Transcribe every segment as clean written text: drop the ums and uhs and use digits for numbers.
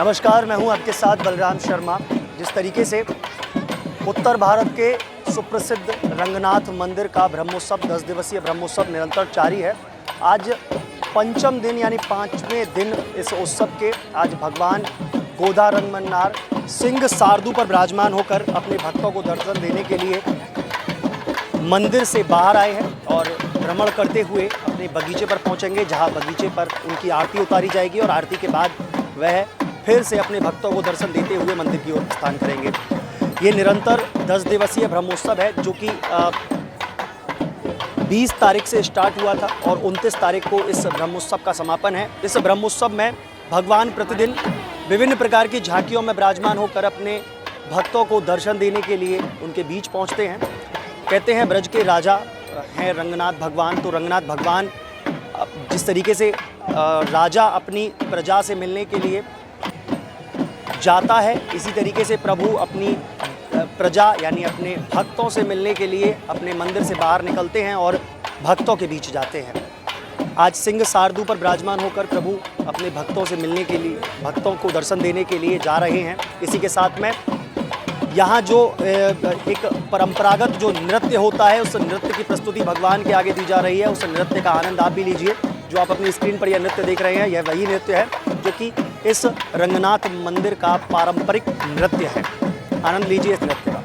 नमस्कार, मैं हूं आपके साथ बलराम शर्मा। जिस तरीके से उत्तर भारत के सुप्रसिद्ध रंगनाथ मंदिर का ब्रह्मोत्सव 10 दिवसीय ब्रह्मोत्सव निरंतर जारी है। आज पंचम दिन यानी 5वें दिन इस उत्सव के आज भगवान गोदा रंगमन्नार सिंह सारदू पर विराजमान होकर अपने भक्तों को दर्शन देने के लिए मंदिर से बाहर आए हैं और भ्रमण करते हुए अपने बगीचे पर पहुंचेंगे, जहां बगीचे पर उनकी आरती उतारी जाएगी और आरती के बाद वह फिर से अपने भक्तों को दर्शन देते हुए मंदिर की ओर प्रस्थान करेंगे। ये निरंतर 10 दिवसीय ब्रह्मोत्सव है जो कि 20 तारीख से स्टार्ट हुआ था और 29 तारीख को इस ब्रह्मोत्सव का समापन है। इस ब्रह्मोत्सव में भगवान प्रतिदिन विभिन्न प्रकार की झांकियों में विराजमान होकर अपने भक्तों को दर्शन देने के लिए उनके बीच पहुंचते हैं। कहते हैं ब्रज के राजा हैं रंगनाथ भगवान, तो रंगनाथ भगवान जिस तरीके से राजा अपनी प्रजा से मिलने के लिए जाता है, इसी तरीके से प्रभु अपनी प्रजा यानी अपने भक्तों से मिलने के लिए अपने मंदिर से बाहर निकलते हैं और भक्तों के बीच जाते हैं। आज सिंह सारदू पर विराजमान होकर प्रभु अपने भक्तों से मिलने के लिए, भक्तों को दर्शन देने के लिए जा रहे हैं। इसी के साथ में यहाँ जो एक परंपरागत जो नृत्य होता है, उस नृत्य की प्रस्तुति भगवान के आगे दी जा रही है। उस नृत्य का आनंद आप भी लीजिए। जो आप अपनी स्क्रीन पर यह नृत्य देख रहे हैं, यह वही नृत्य है जो कि इस रंगनाथ मंदिर का पारंपरिक नृत्य है। आनंद लीजिए इस नृत्य का।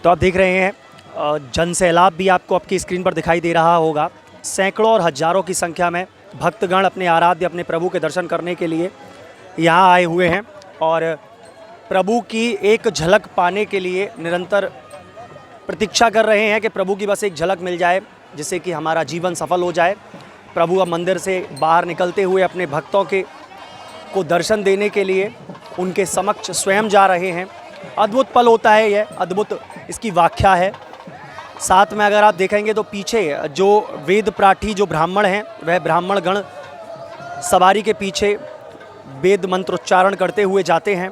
तो आप देख रहे हैं जनसैलाब भी आपको आपकी स्क्रीन पर दिखाई दे रहा होगा। सैकड़ों और हजारों की संख्या में भक्तगण अपने आराध्य अपने प्रभु के दर्शन करने के लिए यहाँ आए हुए हैं और प्रभु की एक झलक पाने के लिए निरंतर प्रतीक्षा कर रहे हैं कि प्रभु की बस एक झलक मिल जाए, जिससे कि हमारा जीवन सफल हो जाए। प्रभु अब मंदिर से बाहर निकलते हुए अपने भक्तों को दर्शन देने के लिए उनके समक्ष स्वयं जा रहे हैं। अद्भुत पल होता है यह, अद्भुत इसकी व्याख्या है। साथ में अगर आप देखेंगे तो पीछे जो वेद पाठी जो ब्राह्मण हैं, वह ब्राह्मण गण सवारी के पीछे वेद मंत्रोच्चारण करते हुए जाते हैं।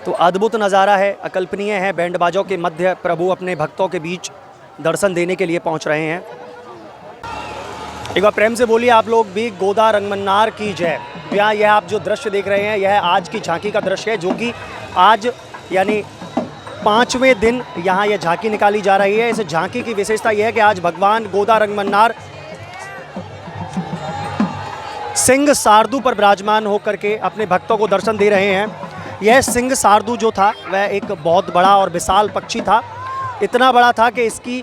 तो अद्भुत नज़ारा है, अकल्पनीय है। बैंड बाजों के मध्य प्रभु अपने भक्तों के बीच दर्शन देने के लिए पहुंच रहे हैं। एक बार प्रेम से बोलिए आप लोग भी, गोदा रंगमन्नार की जय। यहाँ यह आप जो दृश्य देख रहे हैं, यह आज की झांकी का दृश्य है, जो कि आज यानी 5वें दिन यहाँ यह झांकी निकाली जा रही है। इस झांकी की विशेषता यह है कि आज भगवान गोदा रंगमन्नार सिंह सारदू पर विराजमान होकर के अपने भक्तों को दर्शन दे रहे हैं। यह सिंह सारदू जो था वह एक बहुत बड़ा और विशाल पक्षी था। इतना बड़ा था कि इसकी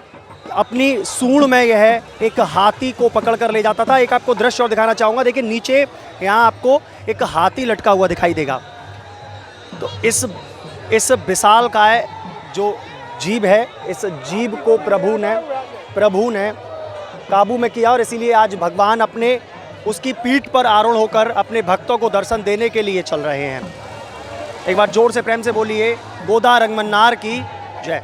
अपनी सूंड में यह एक हाथी को पकड़ कर ले जाता था। एक आपको दृश्य और दिखाना चाहूँगा। देखिए नीचे यहाँ आपको एक हाथी लटका हुआ दिखाई देगा। तो इस विशालकाय जो जीव है, इस जीव को प्रभु ने काबू में किया और इसीलिए आज भगवान अपने उसकी पीठ पर आरूढ़ होकर अपने भक्तों को दर्शन देने के लिए चल रहे हैं। एक बार जोर से प्रेम से बोलिए, गोदा रंगमन्नार की जय।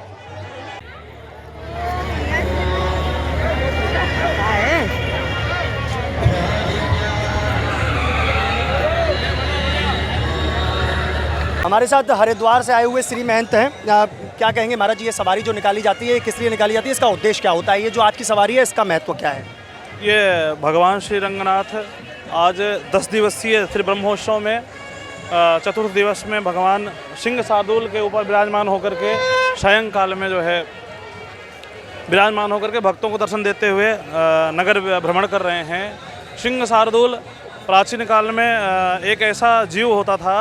हमारे साथ हरिद्वार से आए हुए श्री महंत हैं। क्या कहेंगे महाराज जी, ये सवारी जो निकाली जाती है किस लिए निकाली जाती है, इसका उद्देश्य क्या होता है? ये जो आज की सवारी है इसका महत्व क्या है? ये भगवान श्री रंगनाथ आज 10 दिवसीय श्री ब्रह्मोत्सव में चतुर्थ दिवस में भगवान सिंह सारदूल के ऊपर विराजमान होकर के सायंकाल में जो है विराजमान होकर के भक्तों को दर्शन देते हुए नगर भ्रमण कर रहे हैं। सिंह सारदूल प्राचीन काल में एक ऐसा जीव होता था,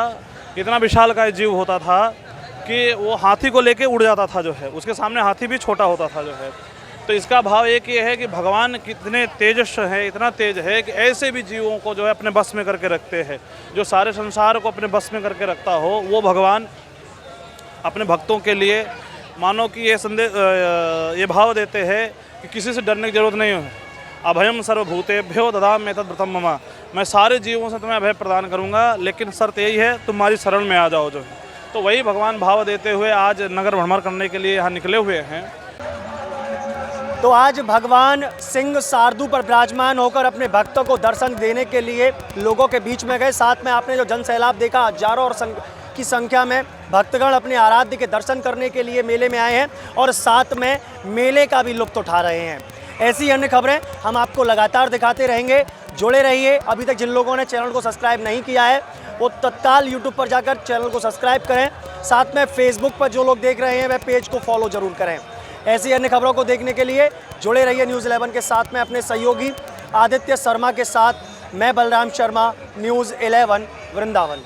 इतना विशालकाय जीव होता था कि वो हाथी को लेके उड़ जाता था, जो है उसके सामने हाथी भी छोटा होता था जो है। तो इसका भाव एक ये है कि भगवान कितने तेजस्वी हैं, इतना तेज है कि ऐसे भी जीवों को जो है अपने बस में करके रखते हैं। जो सारे संसार को अपने बस में करके रखता हो, वो भगवान अपने भक्तों के लिए मानो कि ये संदेश ये भाव देते हैं कि किसी से डरने की जरूरत नहीं है। अभयम सर्वभूतेभ्यो ददामि तद्व्रतं मम, मैं सारे जीवों से तुम्हें अभय प्रदान करूंगा, लेकिन शर्त यही है तुम्हारी शरण में आ जाओ। जो है तो वही भगवान भाव देते हुए आज नगर भ्रमण करने के लिए यहाँ निकले हुए हैं। तो आज भगवान सिंह सारदू पर विराजमान होकर अपने भक्तों को दर्शन देने के लिए लोगों के बीच में गए। साथ में आपने जो जन सैलाब देखा, हजारों और की संख्या में भक्तगण अपने आराध्य के दर्शन करने के लिए मेले में आए हैं और साथ में मेले का भी लुत्फ उठा रहे हैं। ऐसी अन्य खबरें हम आपको लगातार दिखाते रहेंगे, जुड़े रहिए। अभी तक जिन लोगों ने चैनल को सब्सक्राइब नहीं किया है वो तत्काल यूट्यूब पर जाकर चैनल को सब्सक्राइब करें। साथ में फेसबुक पर जो लोग देख रहे हैं वह पेज को फॉलो जरूर करें। ऐसी अन्य खबरों को देखने के लिए जुड़े रहिए न्यूज़ 11 के साथ में अपने सहयोगी आदित्य शर्मा के साथ। मैं बलराम शर्मा, न्यूज़ 11 वृंदावन।